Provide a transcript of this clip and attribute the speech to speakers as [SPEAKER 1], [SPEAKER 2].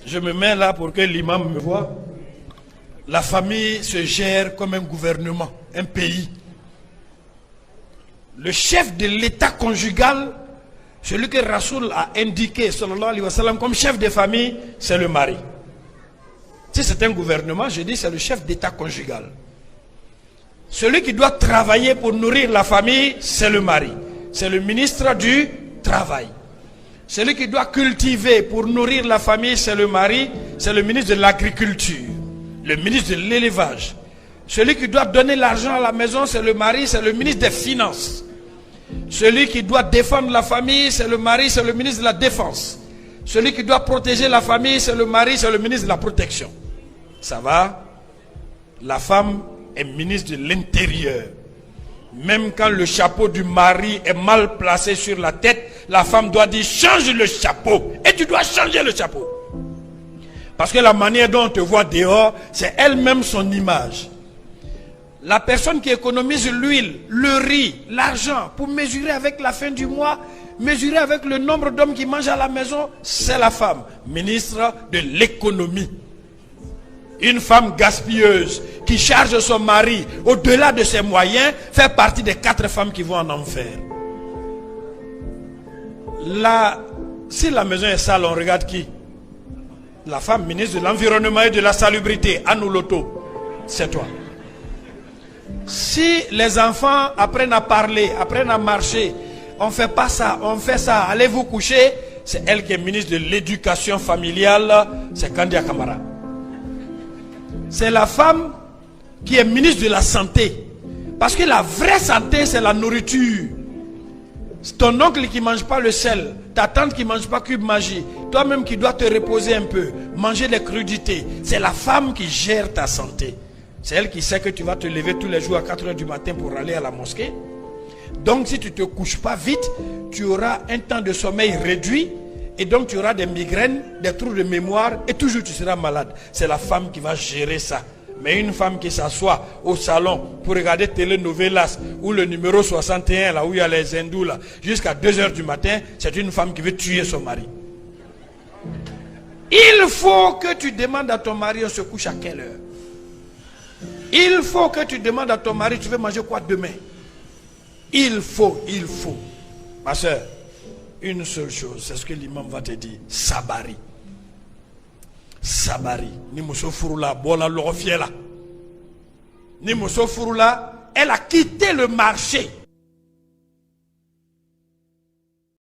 [SPEAKER 1] Je me mets là pour que l'imam me voie. La famille se gère comme un gouvernement, un pays. Le chef de l'état conjugal, celui que Rasoul a indiqué, sallallahu alayhi wa sallam, comme chef de famille, c'est le mari. Si c'est un gouvernement, je dis c'est le chef d'état conjugal. Celui qui doit travailler pour nourrir la famille, c'est le mari. C'est le ministre du Travail. Celui qui doit cultiver pour nourrir la famille, c'est le mari. C'est le ministre de l'Agriculture. Le ministre de l'Élevage. Celui qui doit donner l'argent à la maison, c'est le mari. C'est le ministre des Finances. Celui qui doit défendre la famille, c'est le mari. C'est le ministre de la Défense. Celui qui doit protéger la famille, c'est le mari. C'est le ministre de la Protection. Ça va? La femme est ministre de l'Intérieur. Même quand le chapeau du mari est mal placé sur la tête, la femme doit dire change le chapeau. Et tu dois changer le chapeau. Parce que la manière dont on te voit dehors, c'est elle-même son image. La personne qui économise l'huile, le riz, l'argent, pour mesurer avec la fin du mois, mesurer avec le nombre d'hommes qui mangent à la maison, c'est la femme, ministre de l'économie. Une femme gaspilleuse qui charge son mari au-delà de ses moyens fait partie des 4 femmes qui vont en enfer. Si la maison est sale, on regarde qui? La femme ministre de l'Environnement et de la Salubrité, Anou Loto, c'est toi. Si les enfants apprennent à parler, apprennent à marcher, on ne fait pas ça, on fait ça, allez vous coucher, c'est elle qui est ministre de l'Éducation familiale, c'est Kandia Kamara. C'est la femme qui est ministre de la Santé. Parce que la vraie santé, c'est la nourriture. Ton oncle qui ne mange pas le sel, ta tante qui ne mange pas cube magie, toi-même qui dois te reposer un peu, manger des crudités. C'est la femme qui gère ta santé. C'est elle qui sait que tu vas te lever tous les jours à 4 h du matin pour aller à la mosquée. Donc si tu ne te couches pas vite, tu auras un temps de sommeil réduit. Et donc tu auras des migraines, des troubles de mémoire et toujours tu seras malade. C'est la femme qui va gérer ça. Mais une femme qui s'assoit au salon pour regarder Telenovelas ou le numéro 61 là où il y a les hindous là jusqu'à 2 h du matin, c'est une femme qui veut tuer son mari. Il faut que tu demandes à ton mari on se couche à quelle heure. Il faut que tu demandes à ton mari tu veux manger quoi demain. Il faut. Ma soeur, une seule chose, c'est ce que l'imam va te dire. Sabari. Sabari. Ni muso furula, bola lorofiela. Ni muso furula, elle a quitté le marché.